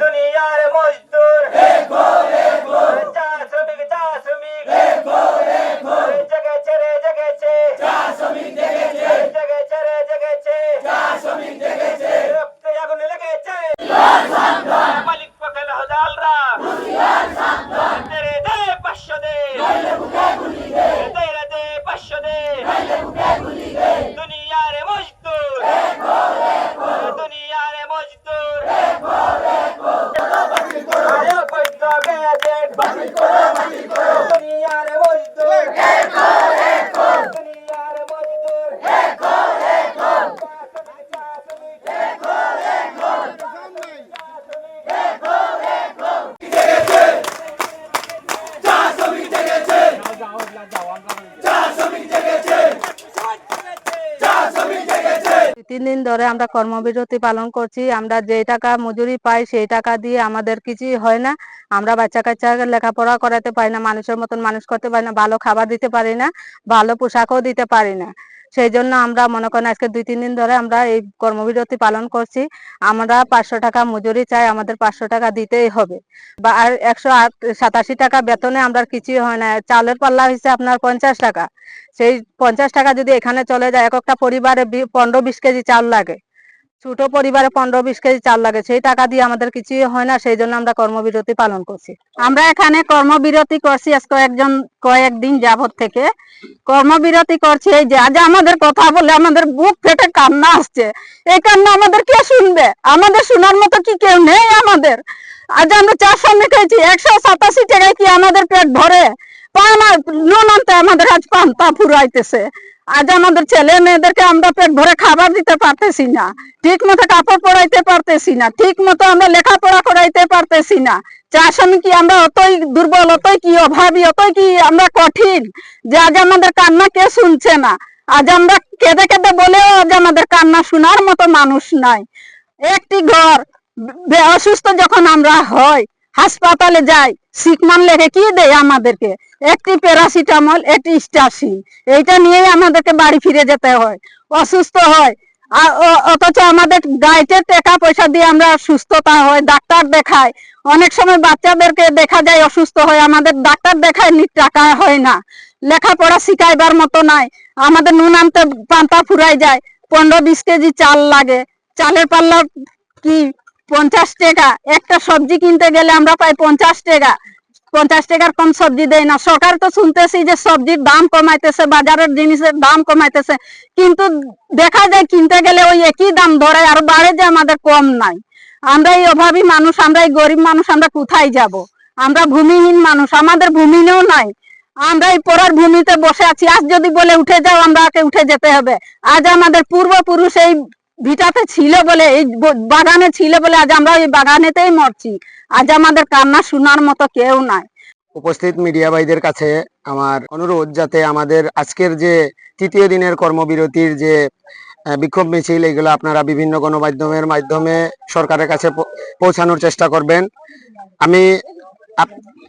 দুনিয়ার মজদুর চা শ্রমিক জেগেছে রে জেগেছে জেগেছে রে জেগেছে রক্তে আগুন লেগেছে মালিক পকেল হদালরা তেরে দে 500 দে তেরে দে 500 দে দুনিয়ার মজদুর দুনিয়ার মজদুর আরে বৈদ্য বেজেট দুনিয়ার মজদুর দুনিয়ার মজদুর তিন দিন ধরে আমরা কর্মবিরতি পালন করছি। আমরা যে টাকা মজুরি পাই সেই টাকা দিয়ে আমাদের কিছুই হয় না। আমরা বাচ্চা কাচ্চা লেখাপড়া করাতে পারি না, মানুষের মতন মানুষ করতে পারি না, ভালো খাবার দিতে পারি না, ভালো পোশাকও দিতে পারি না। সেই জন্য আমরা মনে করেন আজকে 2-3 দিন ধরে আমরা এই কর্মবিরতি পালন করছি। আমরা 500 টাকা মজুরি চাই, আমাদের 500 টাকা দিতেই হবে। বা আর 187 টাকা বেতনে আমরা কিছুই হয় না। চালের পাল্লা হয়েছে আপনার 50 টাকা। সেই 50 টাকা যদি এখানে চলে যায়, একটা পরিবারে 15-20 কেজি চাল লাগে, ছোট পরিবারে 15-20 কেজি চাল লাগে, সেই টাকা দিয়ে আমাদের কিছুই হয় না। সেই জন্য আমরা কর্মবিরতি পালন করছি। আমরা এখানে কর্মবিরতি করছি আজ কয়েকদিন যাবত থেকে কর্মবিরতি করছি। এই যে আজ আমাদের কথা বলে আমাদের বুক ফেটে কান্না আসছে। এই কান্না আমাদের কে শুনবে? আমাদের শোনার মতো কি কেউ নেই আমাদের? আজ আমরা 4 শ্রমিক হয়েছি, 187 টাকায় কি আমাদের পেট ভরে? নুন আনতে আমাদের আজ পান্তা ফুরাইতেছে। আজ আমাদের ছেলে মেয়েদেরকে আমরা পেট ভরে খাবার দিতে পারতেছি না, ঠিক মতো কাপড় পরাইতে পারতেছি না, ঠিক মতো আমরা লেখাপড়া করাইতে পারতেছি না। চার শ্রমিক কি আমরা অতই দুর্বল, অতই কি অভাবী, অতই কি আমরা কঠিন যে আজ আমাদের কান্না কে শুনছে না? আজ আমরা কেঁদে কেঁদে বলেও আজ আমাদের কান্না শোনার মতো মানুষ নাই। একটি ঘর অসুস্থ যখন আমরা হয়, হাসপাতালে যাই, সিকমান লেখে কি দেয় আমাদেরকে? একটি প্যারাসিটামল, একটি স্টারসিন, এইটা নিয়েই আমাদেরকে বাড়ি ফিরে যেতে হয়। অসুস্থ হয় অথচ আমাদের গাইডের টাকা পয়সা দিয়ে আমরা সুস্থতা হয়, ডাক্তার দেখায়। অনেক সময় বাচ্চাদেরকে দেখা যায় অসুস্থ হয়, আমাদের ডাক্তার দেখায় টাকা হয় না। লেখাপড়া শিখাইবার মতো নাই, আমাদের নুন আনতে পান্তা ফুরাই যায়। 15-20 কেজি চাল লাগে, চালের পাল্লা কি 50 টাকা। একটা সবজি কিনতে গেলে আমরা পাই 50 টাকা। 50 টাকার কম সবজি দেয় না। সরকার তো শুনতেছি যে সবজির দাম কমাইতেছে, বাজারের জিনিসের দাম কমাইতেছে, কিন্তু দেখা যায় কিনতে গেলে ওই একই দাম ধরে আর বাড়ে, যে আমাদের কম নাই। আমরা এই অভাবী মানুষ, আমরা এই গরিব মানুষ, আমরা কোথায় যাব? আমরা ভূমিহীন মানুষ, আমাদের ভূমিও নাই। আমরা এই পড়ার ভূমিতে বসে আছি। আজ যদি বলে উঠে যাও, আমরাকে উঠে যেতে হবে। আজ আমাদের পূর্বপুরুষ এই ভিটাতে ছিল বলে, এই বাগানে ছিল বলে আজ আমরা এই বাগানেতেই মরছি। আজ আমাদের কান্না শোনার মতো কেউ নাই। উপস্থিত মিডিয়া ভাইদের কাছে আমার অনুরোধ, যাতে আমাদের আজকের যে 3য় দিনের কর্মবিরতির যে বিক্ষোভ মিছিল, এগুলো আপনারা বিভিন্ন গণমাধ্যমের মাধ্যমে সরকারের কাছে পৌঁছানোর চেষ্টা করবেন। আমি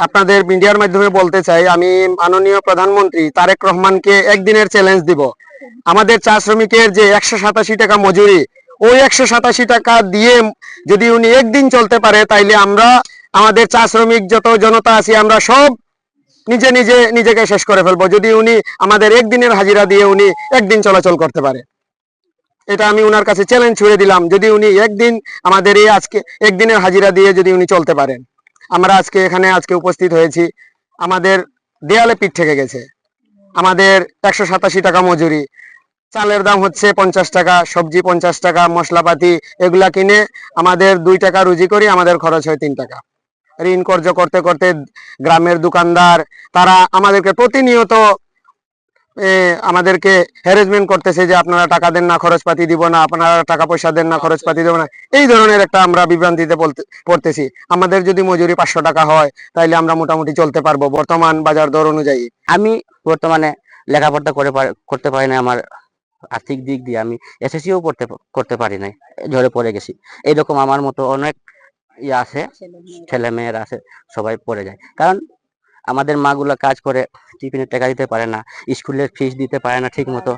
আপনাদের মিডিয়ার মাধ্যমে বলতে চাই, আমি মাননীয় প্রধানমন্ত্রী তারেক রহমানকে একদিনের চ্যালেঞ্জ দিব। আমাদের চা শ্রমিকের যে 187 টাকা মজুরি, ওই 187 টাকা দিয়ে যদি উনি একদিন চলতে পারে, তাইলে আমরা আমাদের চা শ্রমিক যত জনতা আছি আমরা সব নিজেকে শেষ করে ফেলবো, যদি উনি আমাদের একদিনের হাজিরা দিয়ে উনি একদিন চলাচল করতে পারে। এটা আমি উনার কাছে চ্যালেঞ্জ ছুড়ে দিলাম, যদি উনি একদিন আমাদের এই আজকে একদিনের হাজিরা দিয়ে যদি উনি চলতে পারেন। আমরা এখানে উপস্থিত হয়েছি, আমাদের দেয়ালে পিঠ থেকে গেছে। আমাদের 187 টাকা মজুরি, চালের দাম হচ্ছে 50 টাকা, সবজি 50 টাকা, মশলাপাতি এগুলা কিনে আমাদের 2 টাকা রুজি করি, আমাদের খরচ হয় 3 টাকা। ঋণ কর্জ করতে করতে গ্রামের দোকানদার তারা আমাদেরকে প্রতিনিয়ত আমাদেরকে হ্যারাসমেন্ট করতেছে যে আপনারা টাকা দেন না, খরচপাতি দিব না, আপনারা টাকা পয়সা দেন না, খরচপাতি দেব না। এই ধরনের একটা আমরা বিভ্রান্তিতে পড়তেছি। আমাদের যদি মজুরি 500 টাকা হয়, তাইলে আমরা মোটামুটি চলতে পারবো বর্তমান বাজার দর অনুযায়ী। আমি বর্তমানে লেখাপড়া করতে পারি না, আমার আর্থিক দিক দিয়ে আমি এসএসসিও করতে পারি নাই, ঝরে পড়ে গেছি। এইরকম আমার মতো অনেক আছে, ছেলে মেয়েরা আছে, সবাই পড়ে যায়। কারণ আমাদের মাগুলা কাজ করে টিফিনের টাকা দিতে পারে না, স্কুলের ফিস দিতে পারে না ঠিক মতো।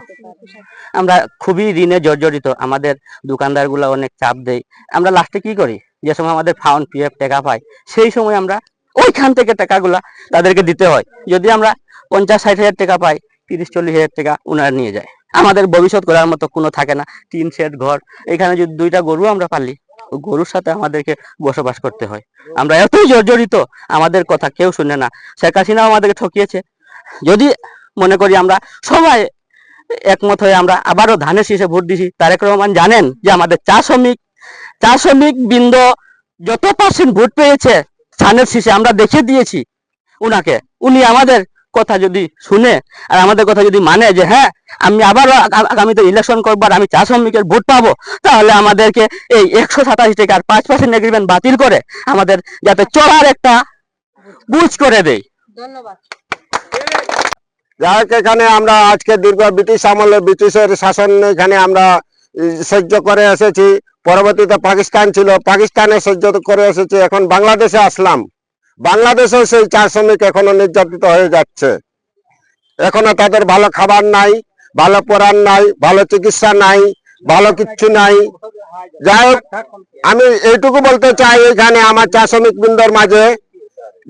আমরা খুবই ঋণে জর্জরিত, আমাদের দোকানদার গুলা অনেক চাপ দেয়। আমরা লাস্টে কি করি, যে সময় আমাদের ফাউন্ড পিএফ টাকা পাই, সেই সময় আমরা ওইখান থেকে টাকাগুলা তাদেরকে দিতে হয়। যদি আমরা 50-60 হাজার টাকা পাই, 30-40 হাজার টাকা ওনারা নিয়ে যায়। আমাদের ভবিষ্যৎ করার মতো কোনো থাকে না, টিন শেড ঘর, এখানে যদি 2টা গরু আমরা পালি, ওই গরুর সাথে আমাদেরকে বসবাস করতে হয়। আমরা এতই জর্জরিত, আমাদের কথা কেউ শুনে না। শেখ হাসিনাও আমাদেরকে ঠকিয়েছে। যদি মনে করি আমরা সবাই একমত হয়ে আমরা আবারও ধানের শীষে ভোট দিছি, তারেক রহমান জানেন যে আমাদের চা শ্রমিক বৃন্দ যত % ভোট পেয়েছে ধানের শীষে আমরা দেখিয়ে দিয়েছি উনাকে। উনি আমাদের কথা যদি শুনে আর আমাদের কথা যদি মানে যে হ্যাঁ আমি আবারও আগামীতে ইলেকশন করবো আর আমি চা শ্রমিকের ভোট পাবো, তাহলে আমাদেরকে এই 187 টাকা আর 5% এগ্রিমেন্ট বাতিল করে আমাদের যাতে চলার একটা বুঝ করে দেয়। ধন্যবাদ। যাক, এখানে আমরা আজকে দীর্ঘ ব্রিটিশ আমলে ব্রিটিশের শাসন এখানে আমরা সহ্য করে এসেছি। পরবর্তীতে পাকিস্তান ছিল, পাকিস্তানে সহ্য করে এসেছি। এখন বাংলাদেশে আসলাম, বাংলাদেশেও সেই চা শ্রমিক এখনো নির্যাতিত হয়ে যাচ্ছে। এখনো তাদের ভালো খাবার নাই, ভালো পড়ার নাই, ভালো চিকিৎসা নাই, ভালো কিচ্ছু নাই। যাই হোক, আমি এইটুকু বলতে চাই এখানে আমার চা শ্রমিক বৃন্দর মাঝে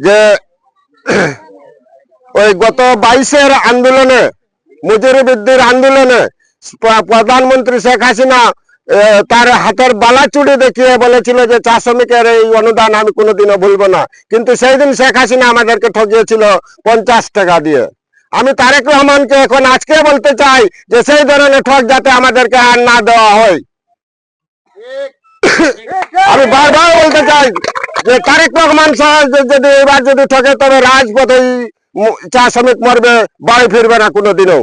যে ওই গত 22-এর আন্দোলনে, মজুরি বৃদ্ধির আন্দোলনে প্রধানমন্ত্রী শেখ হাসিনা তার হাতের বালা চুড়ি দেখিয়ে বলেছিল যে চা শ্রমিকের এই অনুদান আমি কোনোদিনও ভুলবো না। কিন্তু সেই দিন শেখ হাসিনা আমাদেরকে ঠকিয়েছিল 50 টাকা দিয়ে। আমি তারেক রহমানকে এখন আজকে বলতে চাই যে সেই ধরনের ঠক যাতে আমাদেরকে আর না দেওয়া হয়। আমি বারবার বলতে চাই যে তারেক রহমান যদি এবার যদি ঠকে, তবে রাজপথে চা শ্রমিক মরবে, বাড়ি ফিরবে না কোনোদিনও।